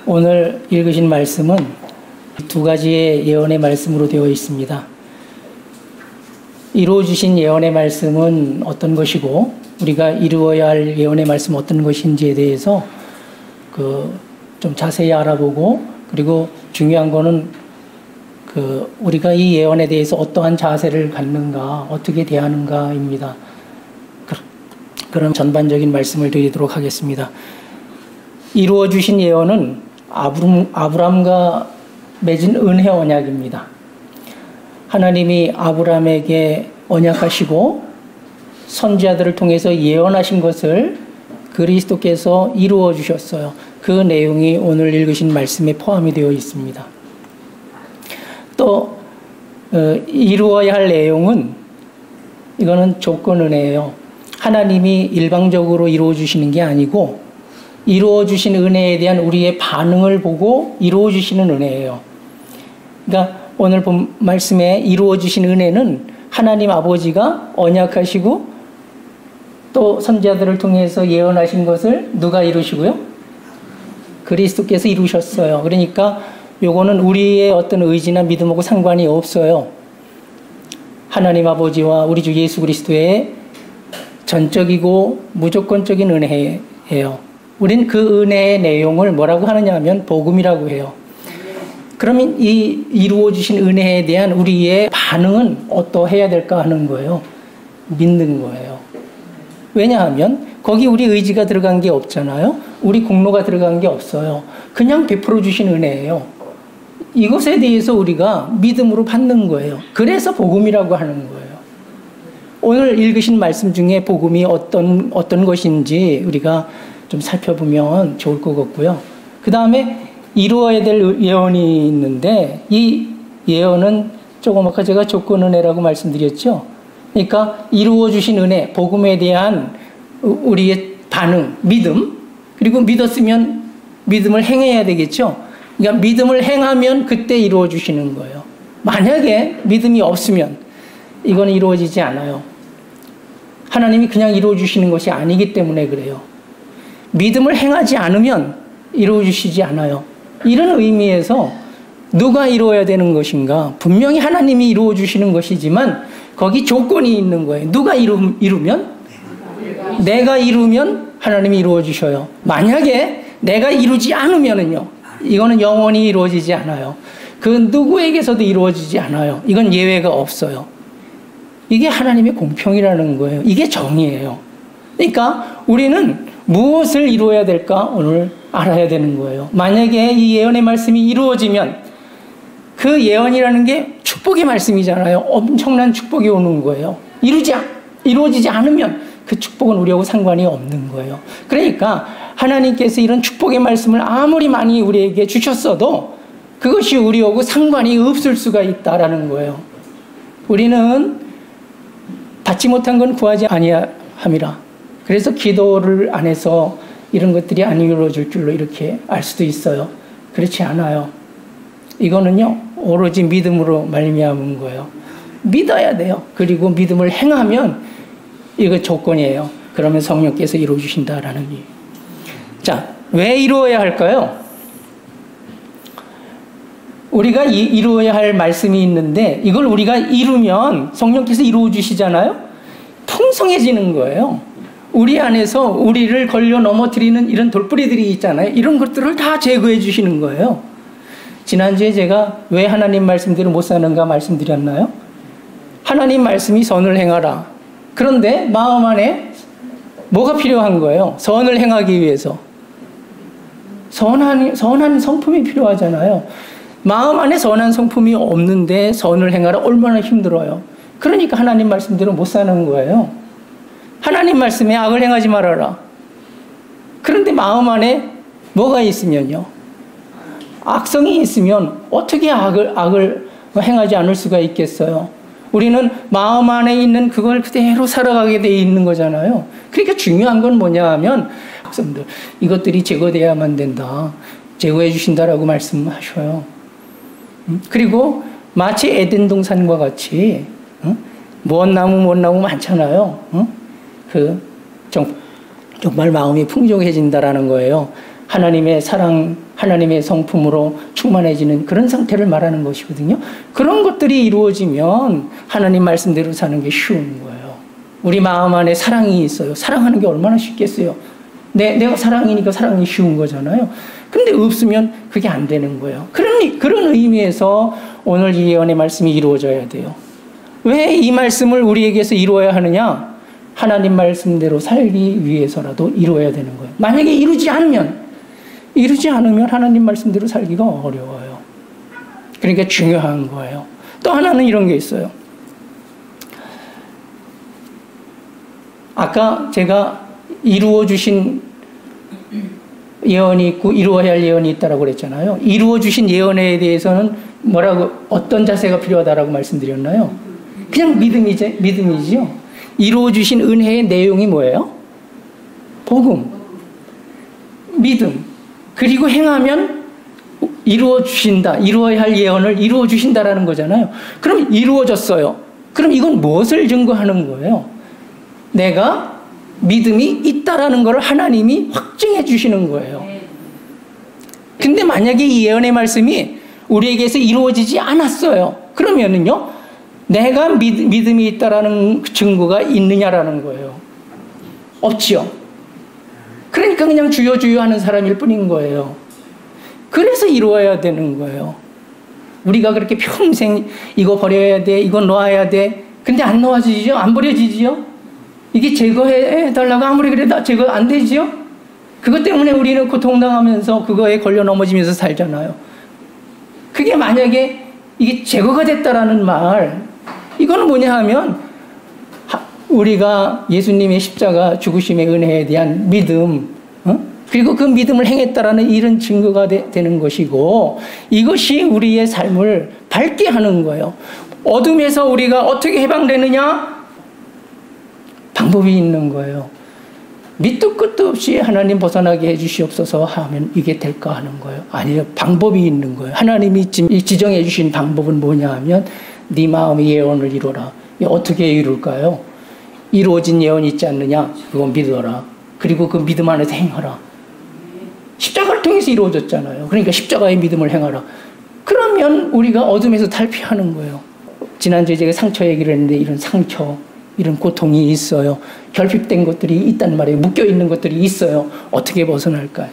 오늘 읽으신 말씀은 두 가지의 예언의 말씀으로 되어 있습니다. 이루어주신 예언의 말씀은 어떤 것이고 우리가 이루어야 할 예언의 말씀은 어떤 것인지에 대해서 좀 자세히 알아보고, 그리고 중요한 거는 우리가 이 예언에 대해서 어떠한 자세를 갖는가, 어떻게 대하는가입니다. 그런 전반적인 말씀을 드리도록 하겠습니다. 이루어 주신 예언은 아브람과 맺은 은혜 언약입니다. 하나님이 아브람에게 언약하시고 선지자들을 통해서 예언하신 것을 그리스도께서 이루어 주셨어요. 그 내용이 오늘 읽으신 말씀에 포함이 되어 있습니다. 또 이루어야 할 내용은, 이거는 조건 은혜예요. 하나님이 일방적으로 이루어 주시는 게 아니고 이루어 주신 은혜에 대한 우리의 반응을 보고 이루어 주시는 은혜예요. 그러니까 오늘 본 말씀에 이루어 주신 은혜는 하나님 아버지가 언약하시고 또 선지자들을 통해서 예언하신 것을 누가 이루시고요? 그리스도께서 이루셨어요. 그러니까 요거는 우리의 어떤 의지나 믿음하고 상관이 없어요. 하나님 아버지와 우리 주 예수 그리스도의 전적이고 무조건적인 은혜예요. 우린 그 은혜의 내용을 뭐라고 하느냐 하면 복음이라고 해요. 그러면 이 이루어 주신 은혜에 대한 우리의 반응은 어떠해야 될까 하는 거예요. 믿는 거예요. 왜냐하면 거기 우리 의지가 들어간 게 없잖아요. 우리 공로가 들어간 게 없어요. 그냥 베풀어 주신 은혜예요. 이것에 대해서 우리가 믿음으로 받는 거예요. 그래서 복음이라고 하는 거예요. 오늘 읽으신 말씀 중에 복음이 어떤 것인지 우리가 좀 살펴보면 좋을 것 같고요. 그 다음에 이루어야 될 예언이 있는데, 이 예언은 조금 아까 제가 조건 은혜라고 말씀드렸죠. 그러니까 이루어 주신 은혜, 복음에 대한 우리의 반응, 믿음, 그리고 믿었으면 믿음을 행해야 되겠죠. 그러니까 믿음을 행하면 그때 이루어 주시는 거예요. 만약에 믿음이 없으면 이거는 이루어지지 않아요. 하나님이 그냥 이루어 주시는 것이 아니기 때문에 그래요. 믿음을 행하지 않으면 이루어 주시지 않아요. 이런 의미에서 누가 이루어야 되는 것인가? 분명히 하나님이 이루어 주시는 것이지만 거기 조건이 있는 거예요. 누가 이루면? 내가 이루면 하나님이 이루어 주셔요. 만약에 내가 이루지 않으면은요, 이거는 영원히 이루어지지 않아요. 그 누구에게서도 이루어지지 않아요. 이건 예외가 없어요. 이게 하나님의 공평이라는 거예요. 이게 정의예요. 그러니까 우리는 무엇을 이루어야 될까 오늘 알아야 되는 거예요. 만약에 이 예언의 말씀이 이루어지면 그 예언이라는 게 축복의 말씀이잖아요. 엄청난 축복이 오는 거예요. 이루어지지 않으면 그 축복은 우리하고 상관이 없는 거예요. 그러니까 하나님께서 이런 축복의 말씀을 아무리 많이 우리에게 주셨어도 그것이 우리하고 상관이 없을 수가 있다라는 거예요. 우리는 받지 못한 건 구하지 아니함이라. 그래서 기도를 안 해서 이런 것들이 안 이루어질 줄로 이렇게 알 수도 있어요. 그렇지 않아요. 이거는요, 오로지 믿음으로 말미암은 거예요. 믿어야 돼요. 그리고 믿음을 행하면 이거 조건이에요. 그러면 성령께서 이루어 주신다라는 이. 자, 왜 이루어야 할까요? 우리가 이루어야 할 말씀이 있는데 이걸 우리가 이루면 성령께서 이루어 주시잖아요. 풍성해지는 거예요. 우리 안에서 우리를 걸려 넘어뜨리는 이런 돌뿌리들이 있잖아요. 이런 것들을 다 제거해 주시는 거예요. 지난주에 제가 왜 하나님 말씀대로 못 사는가 말씀드렸나요? 하나님 말씀이 선을 행하라. 그런데 마음 안에 뭐가 필요한 거예요? 선을 행하기 위해서. 선한 성품이 필요하잖아요. 마음 안에 선한 성품이 없는데 선을 행하라 얼마나 힘들어요. 그러니까 하나님 말씀대로 못 사는 거예요. 하나님 말씀에 악을 행하지 말아라. 그런데 마음 안에 뭐가 있으면요, 악성이 있으면 어떻게 악을 행하지 않을 수가 있겠어요. 우리는 마음 안에 있는 그걸 그대로 살아가게 돼 있는 거잖아요. 그러니까 중요한 건 뭐냐 하면 학생들 이것들이 제거돼야만 된다. 제거해 주신다라고 말씀하셔요. 그리고 마치 에덴 동산과 같이 먼 나무 많잖아요. 정말 마음이 풍족해진다라는 거예요. 하나님의 사랑할 하나님의 성품으로 충만해지는 그런 상태를 말하는 것이거든요. 그런 것들이 이루어지면 하나님 말씀대로 사는 게 쉬운 거예요. 우리 마음 안에 사랑이 있어요. 사랑하는 게 얼마나 쉽겠어요. 내가 사랑이니까 사랑이 쉬운 거잖아요. 근데 없으면 그게 안 되는 거예요. 그런 의미에서 오늘 이 예언의 말씀이 이루어져야 돼요. 왜 이 말씀을 우리에게서 이루어야 하느냐? 하나님 말씀대로 살기 위해서라도 이루어야 되는 거예요. 만약에 이루지 않으면 하나님 말씀대로 살기가 어려워요. 그러니까 중요한 거예요. 또 하나는 이런 게 있어요. 아까 제가 이루어 주신 예언이 있고 이루어야 할 예언이 있다고 그랬잖아요. 이루어 주신 예언에 대해서는 어떤 자세가 필요하다라고 말씀드렸나요? 그냥 믿음이지요. 이루어 주신 은혜의 내용이 뭐예요? 복음, 믿음. 그리고 행하면 이루어 주신다. 이루어야 할 예언을 이루어 주신다라는 거잖아요. 그럼 이루어졌어요. 그럼 이건 무엇을 증거하는 거예요? 내가 믿음이 있다라는 것을 하나님이 확증해 주시는 거예요. 근데 만약에 이 예언의 말씀이 우리에게서 이루어지지 않았어요. 그러면은요, 내가 믿음이 있다라는 증거가 있느냐라는 거예요. 없지요. 그러니까 그냥 주여 주여 하는 사람일 뿐인 거예요. 그래서 이루어야 되는 거예요. 우리가 그렇게 평생 이거 버려야 돼, 이거 놓아야 돼. 근데 안 놓아지죠? 안 버려지지요? 이게 제거해달라고 아무리 그래도 제거 안 되지요? 그것 때문에 우리는 고통당하면서 그거에 걸려 넘어지면서 살잖아요. 그게 만약에 이게 제거가 됐다라는 말, 이거는 뭐냐 하면 우리가 예수님의 십자가 죽으심의 은혜에 대한 믿음, 그리고 그 믿음을 행했다라는 이런 증거가 되는 것이고, 이것이 우리의 삶을 밝게 하는 거예요. 어둠에서 우리가 어떻게 해방되느냐? 방법이 있는 거예요. 밑도 끝도 없이 하나님 벗어나게 해주시옵소서 하면 이게 될까 하는 거예요. 아니요, 방법이 있는 거예요. 하나님이 지정해 주신 방법은 뭐냐 하면 네 마음의 예언을 이루어라. 어떻게 이룰까요? 이루어진 예언이 있지 않느냐? 그거 믿어라. 그리고 그 믿음 안에서 행하라. 십자가를 통해서 이루어졌잖아요. 그러니까 십자가의 믿음을 행하라. 그러면 우리가 어둠에서 탈피하는 거예요. 지난주에 제가 상처 얘기를 했는데 이런 상처, 이런 고통이 있어요. 결핍된 것들이 있단 말이에요. 묶여있는 것들이 있어요. 어떻게 벗어날까요?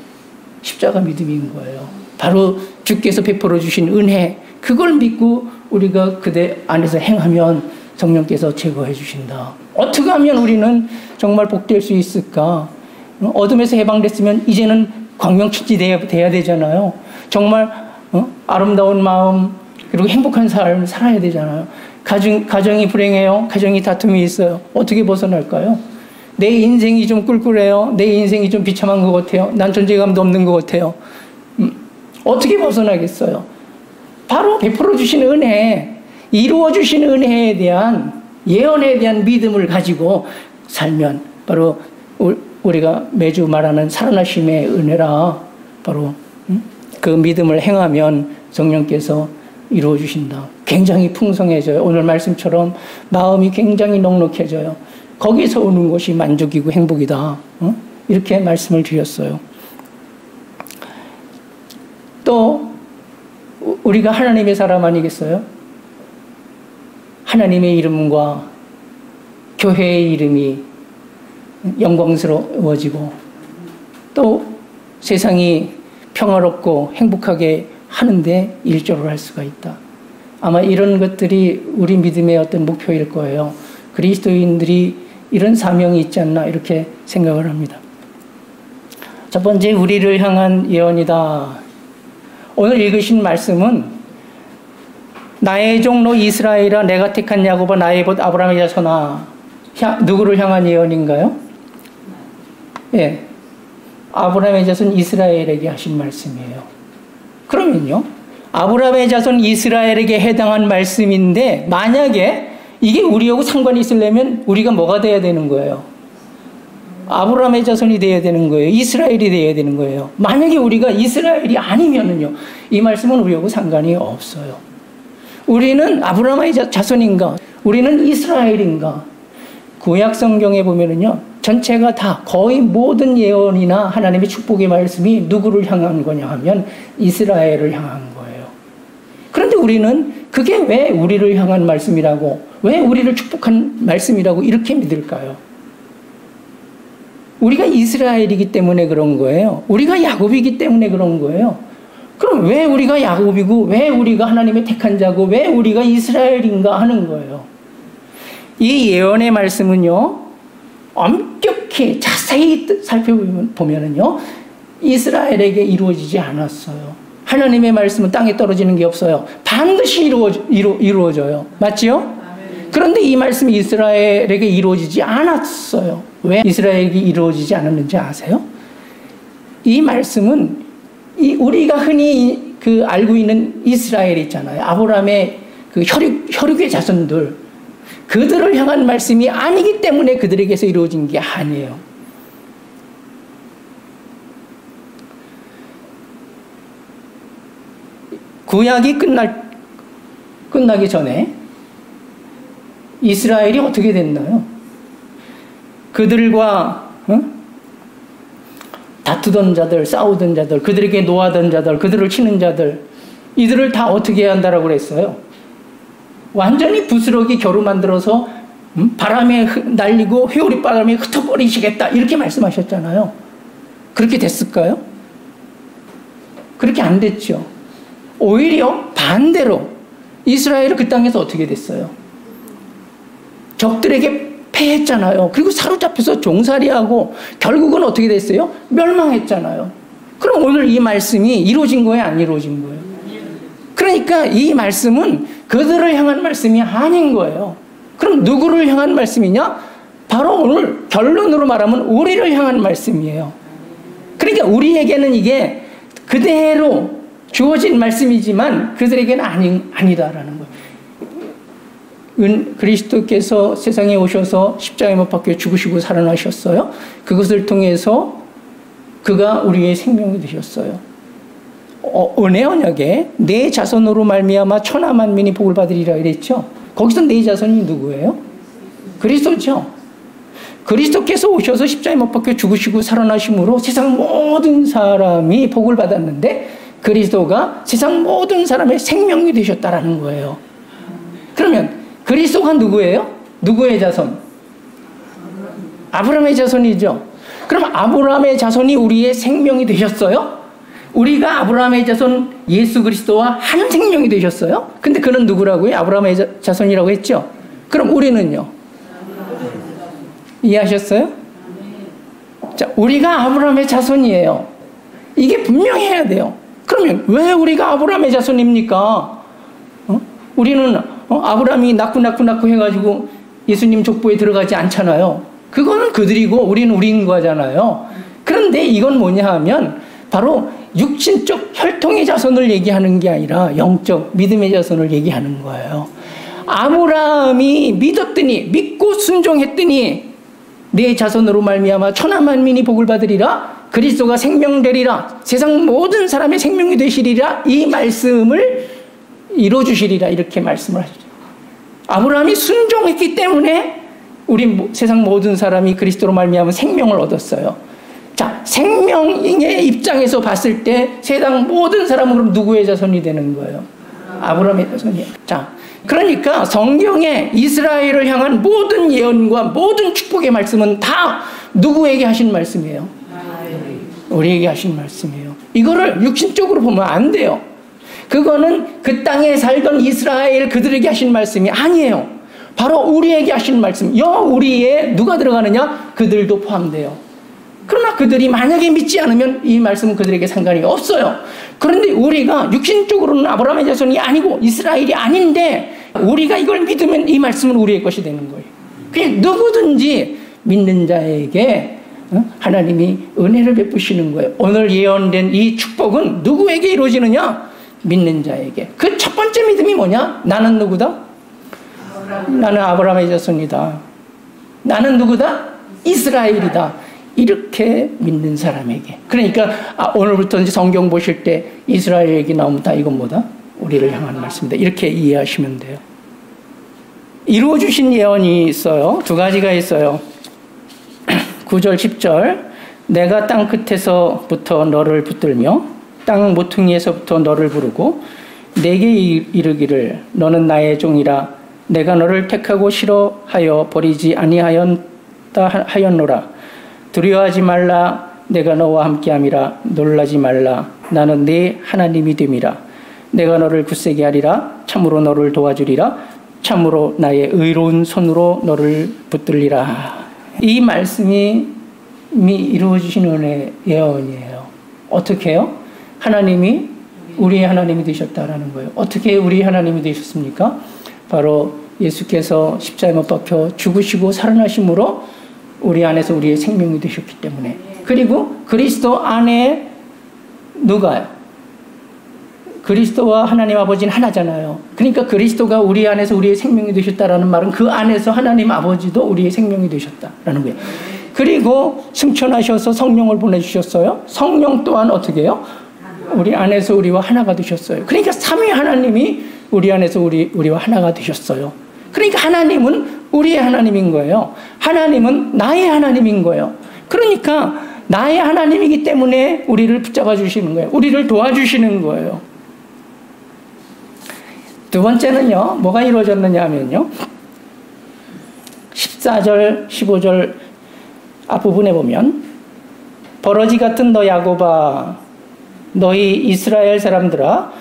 십자가 믿음인 거예요. 바로 주께서 베풀어 주신 은혜, 그걸 믿고 우리가 그대 안에서 행하면 성령께서 제거해 주신다. 어떻게 하면 우리는 정말 복될 수 있을까? 어둠에서 해방됐으면 이제는 광명천지 돼야 되잖아요. 정말 아름다운 마음, 그리고 행복한 삶을 살아야 되잖아요. 가정이 불행해요. 가정이 다툼이 있어요. 어떻게 벗어날까요? 내 인생이 좀 꿀꿀해요. 내 인생이 좀 비참한 것 같아요. 난 존재감도 없는 것 같아요. 어떻게 벗어나겠어요? 바로 베풀어 주신 은혜, 이루어 주신 은혜에 대한, 예언에 대한 믿음을 가지고 살면 바로 우리가 매주 말하는 살아나심의 은혜라, 바로 그 믿음을 행하면 성령께서 이루어 주신다. 굉장히 풍성해져요. 오늘 말씀처럼 마음이 굉장히 넉넉해져요. 거기서 오는 것이 만족이고 행복이다. 이렇게 말씀을 드렸어요. 또 우리가 하나님의 사람 아니겠어요? 하나님의 이름과 교회의 이름이 영광스러워지고 또 세상이 평화롭고 행복하게 하는데 일조를 할 수가 있다. 아마 이런 것들이 우리 믿음의 어떤 목표일 거예요. 그리스도인들이 이런 사명이 있지 않나 이렇게 생각을 합니다. 첫 번째, 우리를 향한 예언이다. 오늘 읽으신 말씀은 나의 종로 이스라엘아, 내가 택한 야곱아, 나의 봇 아브라함의 자손아, 누구를 향한 예언인가요? 예, 아브라함의 자손 이스라엘에게 하신 말씀이에요. 그러면요, 아브라함의 자손 이스라엘에게 해당한 말씀인데 만약에 이게 우리하고 상관이 있으려면 우리가 뭐가 돼야 되는 거예요? 아브라함의 자손이 돼야 되는 거예요. 이스라엘이 돼야 되는 거예요. 만약에 우리가 이스라엘이 아니면은요, 이 말씀은 우리하고 상관이 없어요. 우리는 아브라함의 자손인가? 우리는 이스라엘인가? 구약 성경에 보면은요, 전체가 다 거의 모든 예언이나 하나님의 축복의 말씀이 누구를 향한 거냐 하면 이스라엘을 향한 거예요. 그런데 우리는 그게 왜 우리를 향한 말씀이라고, 왜 우리를 축복한 말씀이라고 이렇게 믿을까요? 우리가 이스라엘이기 때문에 그런 거예요. 우리가 야곱이기 때문에 그런 거예요. 그럼 왜 우리가 야곱이고, 왜 우리가 하나님의 택한 자고, 왜 우리가 이스라엘인가 하는 거예요. 이 예언의 말씀은요, 엄격히 자세히 살펴보면은요, 이스라엘에게 이루어지지 않았어요. 하나님의 말씀은 땅에 떨어지는 게 없어요. 반드시 이루어져요. 맞지요? 그런데 이 말씀이 이스라엘에게 이루어지지 않았어요. 왜 이스라엘에게 이루어지지 않았는지 아세요? 이 말씀은 우리가 흔히 알고 있는 이스라엘 있잖아요. 아브라함의 그 혈육의 자손들, 그들을 향한 말씀이 아니기 때문에 그들에게서 이루어진 게 아니에요. 구약이 끝나기 전에 이스라엘이 어떻게 됐나요? 그들과 다투던 자들, 싸우던 자들, 그들에게 노하던 자들, 그들을 치는 자들, 이들을 다 어떻게 해야 한다라고 그랬어요? 완전히 부스러기 겨루 만들어서 바람에 날리고 회오리 바람에 흩어버리시겠다, 이렇게 말씀하셨잖아요. 그렇게 됐을까요? 그렇게 안 됐죠. 오히려 반대로 이스라엘은 그 땅에서 어떻게 됐어요? 적들에게 패했잖아요. 그리고 사로잡혀서 종살이하고 결국은 어떻게 됐어요? 멸망했잖아요. 그럼 오늘 이 말씀이 이루어진 거예요? 안 이루어진 거예요? 그러니까 이 말씀은 그들을 향한 말씀이 아닌 거예요. 그럼 누구를 향한 말씀이냐? 바로 오늘 결론으로 말하면 우리를 향한 말씀이에요. 그러니까 우리에게는 이게 그대로 주어진 말씀이지만 그들에게는 아니다라는 거예요. 그리스도께서 세상에 오셔서 십자가에 못 박혀 죽으시고 살아나셨어요. 그것을 통해서 그가 우리의 생명이 되셨어요. 은혜 언약에 내 자손으로 말미암아 천하 만민이 복을 받으리라 이랬죠. 거기서 내 자손이 누구예요? 그리스도죠. 그리스도께서 오셔서 십자가에 못 박혀 죽으시고 살아나심으로 세상 모든 사람이 복을 받았는데 그리스도가 세상 모든 사람의 생명이 되셨다라는 거예요. 그러면 그리스도가 누구예요? 누구의 자손? 아브라함의 자손이죠. 그럼 아브라함의 자손이 우리의 생명이 되셨어요? 우리가 아브라함의 자손 예수 그리스도와 한 생명이 되셨어요? 근데 그는 누구라고요? 아브라함의 자손이라고 했죠? 그럼 우리는요? 이해하셨어요? 자, 우리가 아브라함의 자손이에요. 이게 분명히 해야 돼요. 그러면 왜 우리가 아브라함의 자손입니까? 우리는 아브라함이 낳고 해가지고 예수님 족보에 들어가지 않잖아요. 그거는 그들이고 우리는 우리인 거잖아요. 그런데 이건 뭐냐 하면 바로 육신적 혈통의 자손을 얘기하는 게 아니라 영적 믿음의 자손을 얘기하는 거예요. 아브라함이 믿고 순종했더니 내 자손으로 말미암아 천하 만민이 복을 받으리라, 그리스도가 생명 되리라, 세상 모든 사람의 생명이 되시리라, 이 말씀을 이루어주시리라 이렇게 말씀을 하시죠. 아브라함이 순종했기 때문에 우리 세상 모든 사람이 그리스도로 말미암아 생명을 얻었어요. 자, 생명의 입장에서 봤을 때 세상 모든 사람은 그럼 누구의 자손이 되는 거예요? 아브라함의 자손이에요. 자, 그러니까 성경에 이스라엘을 향한 모든 예언과 모든 축복의 말씀은 다 누구에게 하신 말씀이에요? 우리에게 하신 말씀이에요. 이거를 육신적으로 보면 안 돼요. 그거는 그 땅에 살던 이스라엘 그들에게 하신 말씀이 아니에요. 바로 우리에게 하신 말씀. 우리에 누가 들어가느냐? 그들도 포함돼요. 그러나 그들이 만약에 믿지 않으면 이 말씀은 그들에게 상관이 없어요. 그런데 우리가 육신적으로는 아브라함의 자손이 아니고 이스라엘이 아닌데 우리가 이걸 믿으면 이 말씀은 우리의 것이 되는 거예요. 그냥 누구든지 믿는 자에게 하나님이 은혜를 베푸시는 거예요. 오늘 예언된 이 축복은 누구에게 이루어지느냐? 믿는 자에게. 그 첫 번째 믿음이 뭐냐? 나는 누구다? 나는 아브라함의 자손이다. 나는 누구다? 이스라엘이다. 이렇게 믿는 사람에게. 그러니까 오늘부터 이제 성경 보실 때 이스라엘 얘기 나오면 다 이건 뭐다? 우리를 향한 말씀이다. 이렇게 이해하시면 돼요. 이루어주신 예언이 있어요. 두 가지가 있어요. 9절 10절 내가 땅 끝에서부터 너를 붙들며 땅 모퉁이에서부터 너를 부르고 내게 이르기를 너는 나의 종이라 내가 너를 택하고 싫어하여 버리지 아니하였노라. 두려워하지 말라. 내가 너와 함께함이라. 놀라지 말라. 나는 네 하나님이 됨이라. 내가 너를 굳세게 하리라. 참으로 너를 도와주리라. 참으로 나의 의로운 손으로 너를 붙들리라. 이 말씀이 이미 이루어지신 은혜의 예언이에요. 어떻게 해요? 하나님이 우리의 하나님이 되셨다라는 거예요. 어떻게 우리의 하나님이 되셨습니까? 바로 예수께서 십자가에 못 박혀 죽으시고 살아나심으로 우리 안에서 우리의 생명이 되셨기 때문에. 그리고 그리스도 안에 누가요? 그리스도와 하나님 아버지는 하나잖아요. 그러니까 그리스도가 우리 안에서 우리의 생명이 되셨다라는 말은 그 안에서 하나님 아버지도 우리의 생명이 되셨다라는 거예요. 그리고 승천하셔서 성령을 보내주셨어요. 성령 또한 어떻게 해요? 우리 안에서 우리와 하나가 되셨어요. 그러니까 삼위 하나님이 우리 안에서 우리와 하나가 되셨어요. 그러니까 하나님은 우리의 하나님인 거예요. 하나님은 나의 하나님인 거예요. 그러니까 나의 하나님이기 때문에 우리를 붙잡아 주시는 거예요. 우리를 도와주시는 거예요. 두 번째는요, 뭐가 이루어졌느냐 하면요, 14절, 15절 앞부분에 보면 버러지 같은 너 야곱아, 너희 이스라엘 사람들아,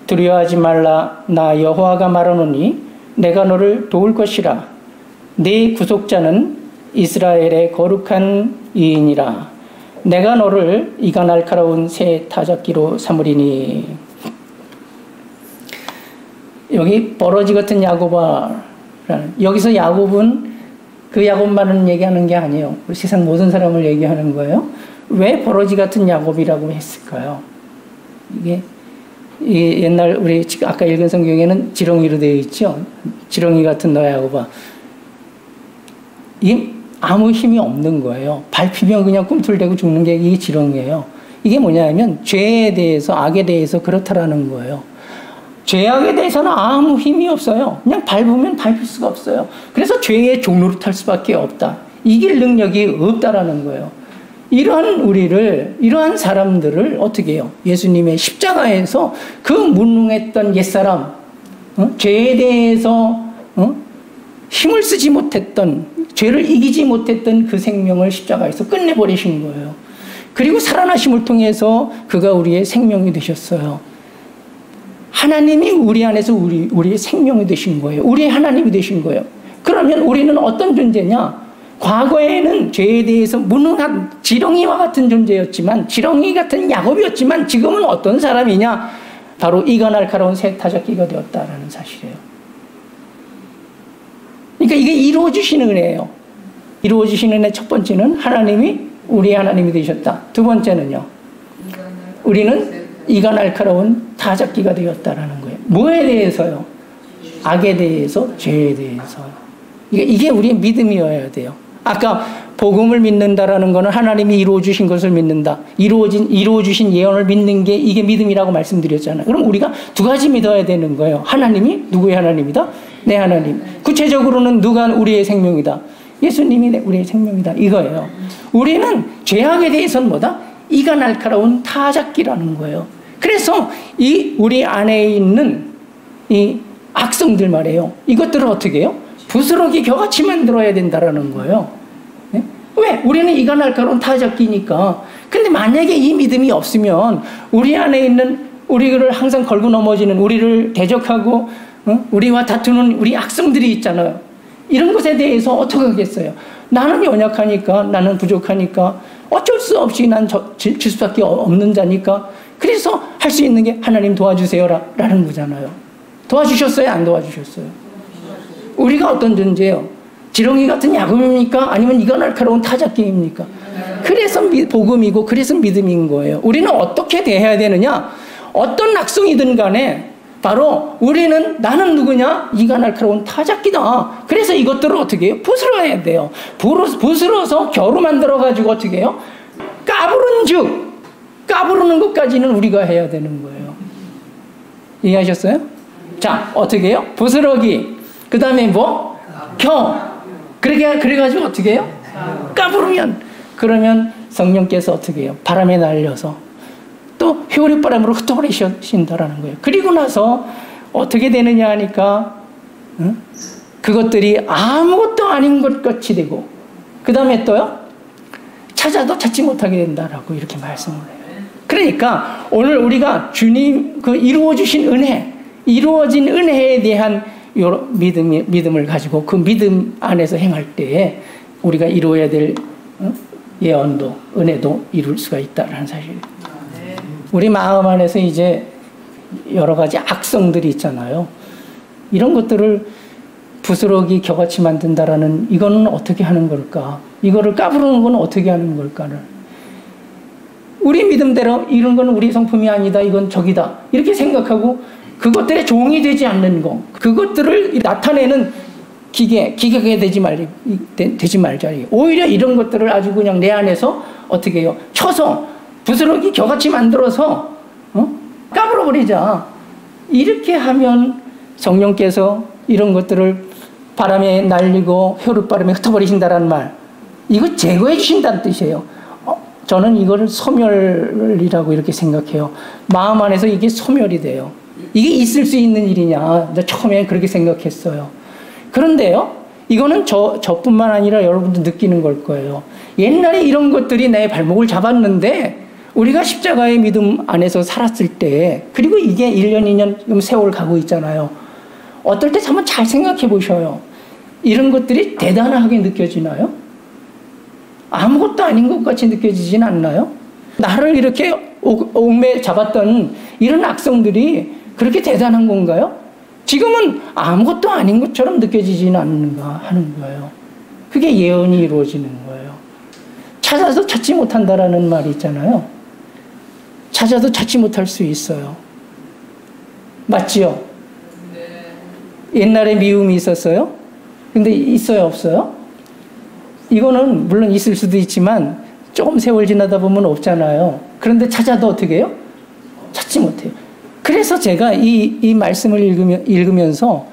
두려워하지 말라. 나 여호와가 말하노니 내가 너를 도울 것이라. 네 구속자는 이스라엘의 거룩한 이인이라. 내가 너를 이가 날카로운 새 타작기로 삼으리니. 여기 버러지 같은 야곱아, 여기서 야곱은 그 야곱만은 얘기하는 게 아니에요. 우리 세상 모든 사람을 얘기하는 거예요. 왜 버러지 같은 야곱이라고 했을까요? 이게 옛날 우리 아까 읽은 성경에는 지렁이로 되어 있죠. 지렁이 같은 너 야곱아. 이게 아무 힘이 없는 거예요. 밟히면 그냥 꿈틀대고 죽는 게 이게 지렁이에요. 이게 뭐냐면 죄에 대해서, 악에 대해서 그렇다라는 거예요. 죄악에 대해서는 아무 힘이 없어요. 그냥 밟으면 밟힐 수가 없어요. 그래서 죄의 종로를 탈 수밖에 없다. 이길 능력이 없다라는 거예요. 이러한 우리를, 이러한 사람들을 어떻게 해요? 예수님의 십자가에서 그 무능했던 옛사람, 죄에 대해서 힘을 쓰지 못했던, 죄를 이기지 못했던 그 생명을 십자가에서 끝내버리신 거예요. 그리고 살아나심을 통해서 그가 우리의 생명이 되셨어요. 하나님이 우리 안에서 우리의 생명이 되신 거예요. 우리의 하나님이 되신 거예요. 그러면 우리는 어떤 존재냐? 과거에는 죄에 대해서 무능한 지렁이와 같은 존재였지만, 지렁이 같은 야곱이었지만, 지금은 어떤 사람이냐? 바로 이가 날카로운 새 타작기가 되었다라는 사실이에요. 그러니까 이게 이루어지시는 은혜예요. 이루어지시는 은혜 첫 번째는 하나님이 우리의 하나님이 되셨다. 두 번째는요, 우리는 이가 날카로운 타작기가 되었다라는 거예요. 뭐에 대해서요? 악에 대해서, 죄에 대해서. 이게 우리의 믿음이어야 돼요. 아까 복음을 믿는다라는 것은 하나님이 이루어주신 것을 믿는다. 이루어주신 예언을 믿는 게 이게 믿음이라고 말씀드렸잖아요. 그럼 우리가 두 가지 믿어야 되는 거예요. 하나님이 누구의 하나님이다? 내 하나님. 구체적으로는 누가 우리의 생명이다? 예수님이 우리의 생명이다. 이거예요. 우리는 죄악에 대해서는 뭐다? 이가 날카로운 타작기라는 거예요. 그래서 우리 안에 있는 이 악성들 말이에요. 이것들을 어떻게 해요? 부스러기 겨같이 만들어야 된다라는 거예요. 네? 왜? 우리는 이가 날카로운 타작기니까. 근데 만약에 이 믿음이 없으면 우리 안에 있는, 우리를 항상 걸고 넘어지는, 우리를 대적하고 우리와 다투는 우리 악성들이 있잖아요. 이런 것에 대해서 어떻게 하겠어요? 나는 연약하니까, 나는 부족하니까, 어쩔 수 없이 난 질 수밖에 없는 자니까, 그래서 할 수 있는 게 하나님 도와주세요 라는 거잖아요. 도와주셨어요? 안 도와주셨어요? 우리가 어떤 존재예요? 지렁이 같은 야곱입니까? 아니면 이가 날카로운 타작기입니까? 그래서 복음이고 그래서 믿음인 거예요. 우리는 어떻게 대해야 되느냐? 어떤 악성이든 간에 바로 우리는, 나는 누구냐? 이가 날카로운 타작기다. 그래서 이것들을 어떻게 해요? 부스러야 돼요. 부스러서 겨루 만들어가지고 어떻게 해요? 까부르는 것까지는 우리가 해야 되는 거예요. 이해하셨어요? 자, 어떻게 해요? 부스러기. 그 다음에 뭐? 그래가지고 어떻게 해요? 까부르면. 그러면 성령께서 어떻게 해요? 바람에 날려서 또 회오리바람으로 흩어버리신다라는 거예요. 그리고 나서 어떻게 되느냐 하니까 그것들이 아무것도 아닌 것 같이 되고 그 다음에 또요 찾아도 찾지 못하게 된다라고 이렇게 말씀을 해요. 그러니까 오늘 우리가 주님 그 이루어주신 은혜, 이루어진 은혜에 대한 믿음을 가지고 그 믿음 안에서 행할 때에 우리가 이루어야 될 예언도 은혜도 이룰 수가 있다는 사실이에요. 우리 마음 안에서 이제 여러 가지 악성들이 있잖아요. 이런 것들을 부스러기 겨같이 만든다라는 이거는 어떻게 하는 걸까? 이거를 까부르는 건 어떻게 하는 걸까를 우리 믿음대로 이런 건 우리 성품이 아니다. 이건 적이다. 이렇게 생각하고 그것들에 종이 되지 않는 거. 그것들을 나타내는 기계가 되지 말자. 오히려 이런 것들을 아주 그냥 내 안에서 어떻게 해요? 쳐서 부스러기 겨같이 만들어서 까불어버리자. 이렇게 하면 성령께서 이런 것들을 바람에 날리고 혈흙바람에 흩어버리신다는 말. 이거 제거해 주신다는 뜻이에요. 저는 이걸 소멸이라고 이렇게 생각해요. 마음 안에서 이게 소멸이 돼요. 이게 있을 수 있는 일이냐. 처음에 그렇게 생각했어요. 그런데요, 이거는 저뿐만 아니라 여러분도 느끼는 걸 거예요. 옛날에 이런 것들이 내 발목을 잡았는데 우리가 십자가의 믿음 안에서 살았을 때 그리고 이게 1년, 2년 세월 가고 있잖아요. 어떨 때 한번 잘 생각해 보셔요. 이런 것들이 대단하게 느껴지나요? 아무것도 아닌 것 같이 느껴지진 않나요? 나를 이렇게 옥매 잡았던 이런 악성들이 그렇게 대단한 건가요? 지금은 아무것도 아닌 것처럼 느껴지지는 않는가 하는 거예요. 그게 예언이 이루어지는 거예요. 찾아서 찾지 못한다라는 말이 있잖아요. 찾아도 찾지 못할 수 있어요. 맞지요? 옛날에 미움이 있었어요? 근데 있어요, 없어요? 이거는 물론 있을 수도 있지만 조금 세월 지나다 보면 없잖아요. 그런데 찾아도 어떻게 해요? 찾지 못해요. 그래서 제가 이 말씀을 읽으면서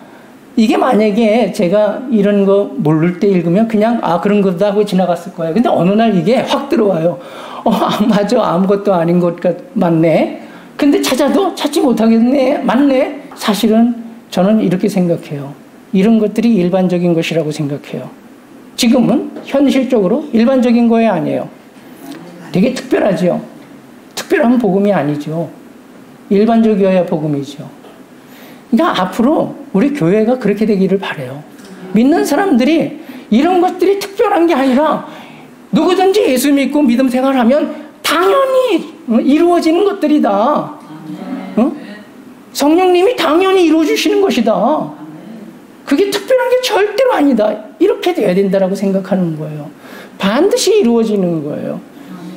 이게 만약에 제가 이런 거 모를 때 읽으면 그냥 그런 거다 하고 지나갔을 거예요. 근데 어느 날 이게 확 들어와요. 맞아. 아무것도 아닌 것 맞네. 근데 찾아도 찾지 못하겠네. 맞네. 사실은 저는 이렇게 생각해요. 이런 것들이 일반적인 것이라고 생각해요. 지금은 현실적으로 일반적인 거에 아니에요. 되게 특별하죠. 특별한 복음이 아니죠. 일반적이어야 복음이죠. 그러니까 앞으로 우리 교회가 그렇게 되기를 바라요. 믿는 사람들이 이런 것들이 특별한 게 아니라 누구든지 예수 믿고 믿음 생활하면 당연히 이루어지는 것들이다. 성령님이 당연히 이루어주시는 것이다. 그게 특별한 게 절대로 아니다. 이렇게 돼야 된다고 생각하는 거예요. 반드시 이루어지는 거예요.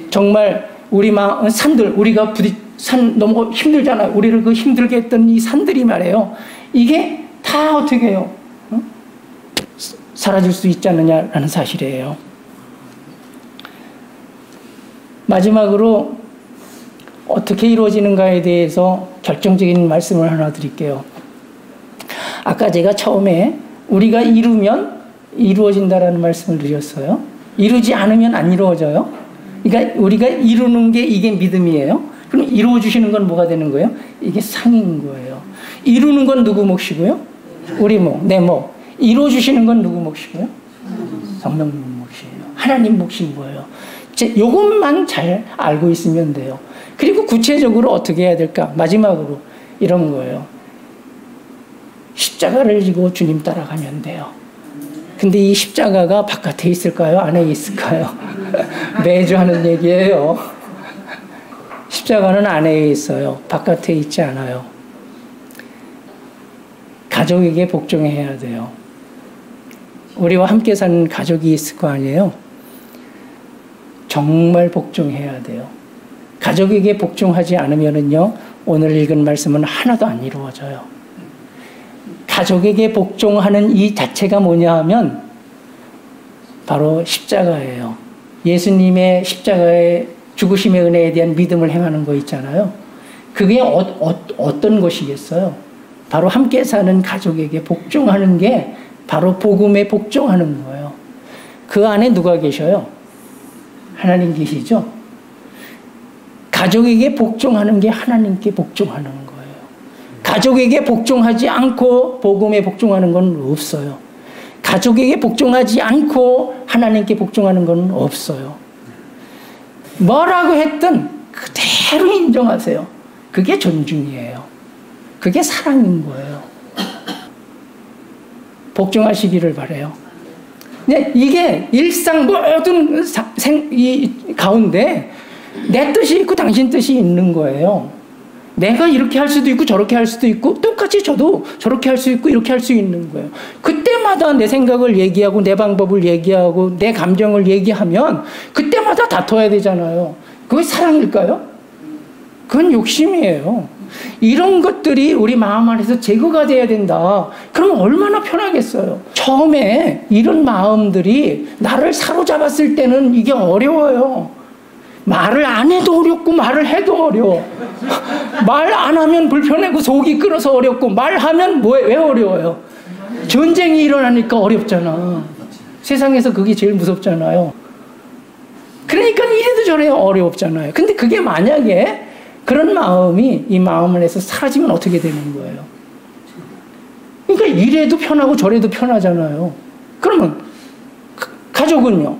정말 우리 산들, 우리가 산 너무 힘들잖아요. 우리를 그 힘들게 했던 이 산들이 말이에요. 이게 다 어떻게 해요? 사라질 수 있지 않느냐라는 사실이에요. 마지막으로 어떻게 이루어지는가에 대해서 결정적인 말씀을 하나 드릴게요. 아까 제가 처음에 우리가 이루면 이루어진다라는 말씀을 드렸어요. 이루지 않으면 안 이루어져요. 그러니까 우리가 이루는 게 이게 믿음이에요. 그럼 이루어주시는 건 뭐가 되는 거예요? 이게 상인 거예요. 이루는 건 누구 몫이고요? 우리 몫, 내 몫. 이루어주시는 건 누구 몫이고요? 성령님 몫이에요. 하나님 몫인 거예요. 이것만 잘 알고 있으면 돼요. 그리고 구체적으로 어떻게 해야 될까? 마지막으로 이런 거예요. 십자가를 지고 주님 따라가면 돼요. 근데 이 십자가가 바깥에 있을까요? 안에 있을까요? 매주 하는 얘기예요. 십자가는 안에 있어요. 바깥에 있지 않아요. 가족에게 복종해야 돼요. 우리와 함께 사는 가족이 있을 거 아니에요? 정말 복종해야 돼요. 가족에게 복종하지 않으면요, 오늘 읽은 말씀은 하나도 안 이루어져요. 가족에게 복종하는 이 자체가 뭐냐 하면 바로 십자가예요. 예수님의 십자가의 죽으심의 은혜에 대한 믿음을 행하는 거 있잖아요. 그게 어떤 것이겠어요? 바로 함께 사는 가족에게 복종하는 게 바로 복음에 복종하는 거예요. 그 안에 누가 계셔요? 하나님 계시죠? 가족에게 복종하는 게 하나님께 복종하는 거예요. 가족에게 복종하지 않고 복음에 복종하는 건 없어요. 가족에게 복종하지 않고 하나님께 복종하는 건 없어요. 뭐라고 했든 그대로 인정하세요. 그게 존중이에요. 그게 사랑인 거예요. 복종하시기를 바라요. 네, 이게 일상 모든 이 가운데 내 뜻이 있고 당신 뜻이 있는 거예요. 내가 이렇게 할 수도 있고 저렇게 할 수도 있고 똑같이 저도 저렇게 할 수 있고 이렇게 할 수 있는 거예요. 그때마다 내 생각을 얘기하고 내 방법을 얘기하고 내 감정을 얘기하면 그때마다 다퉈야 되잖아요. 그게 사랑일까요? 그건 욕심이에요. 이런 것들이 우리 마음 안에서 제거가 돼야 된다. 그럼 얼마나 편하겠어요. 처음에 이런 마음들이 나를 사로잡았을 때는 이게 어려워요. 말을 안 해도 어렵고 말을 해도 어려워. 말 안 하면 불편하고 속이 끓어서 어렵고 말하면 왜 어려워요? 전쟁이 일어나니까 어렵잖아. 세상에서 그게 제일 무섭잖아요. 그러니까 이래도 저래 어렵잖아요. 근데 그게 만약에 그런 마음이 이 마음 안에서 사라지면 어떻게 되는 거예요? 그러니까 이래도 편하고 저래도 편하잖아요. 그러면 가족은요?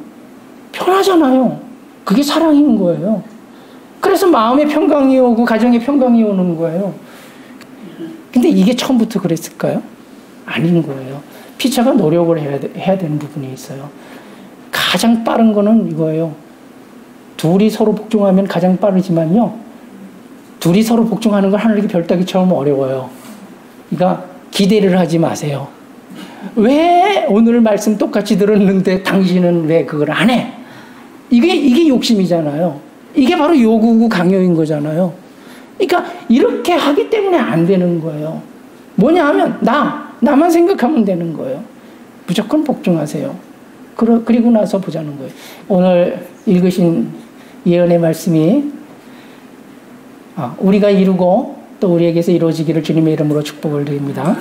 편하잖아요. 그게 사랑인 거예요. 그래서 마음의 평강이 오고 가정의 평강이 오는 거예요. 근데 이게 처음부터 그랬을까요? 아닌 거예요. 피차가 노력을 해야 되는 부분이 있어요. 가장 빠른 거는 이거예요. 둘이 서로 복종하면 가장 빠르지만요. 둘이 서로 복종하는 건 하늘에게 별따기처럼 어려워요. 그러니까 기대를 하지 마세요. 왜 오늘 말씀 똑같이 들었는데 당신은 왜 그걸 안 해? 이게 욕심이잖아요. 이게 바로 요구고 강요인 거잖아요. 그러니까 이렇게 하기 때문에 안 되는 거예요. 뭐냐 하면 나만 생각하면 되는 거예요. 무조건 복종하세요. 그리고 나서 보자는 거예요. 오늘 읽으신 예언의 말씀이 우리가 이루고 또 우리에게서 이루어지기를 주님의 이름으로 축복을 드립니다.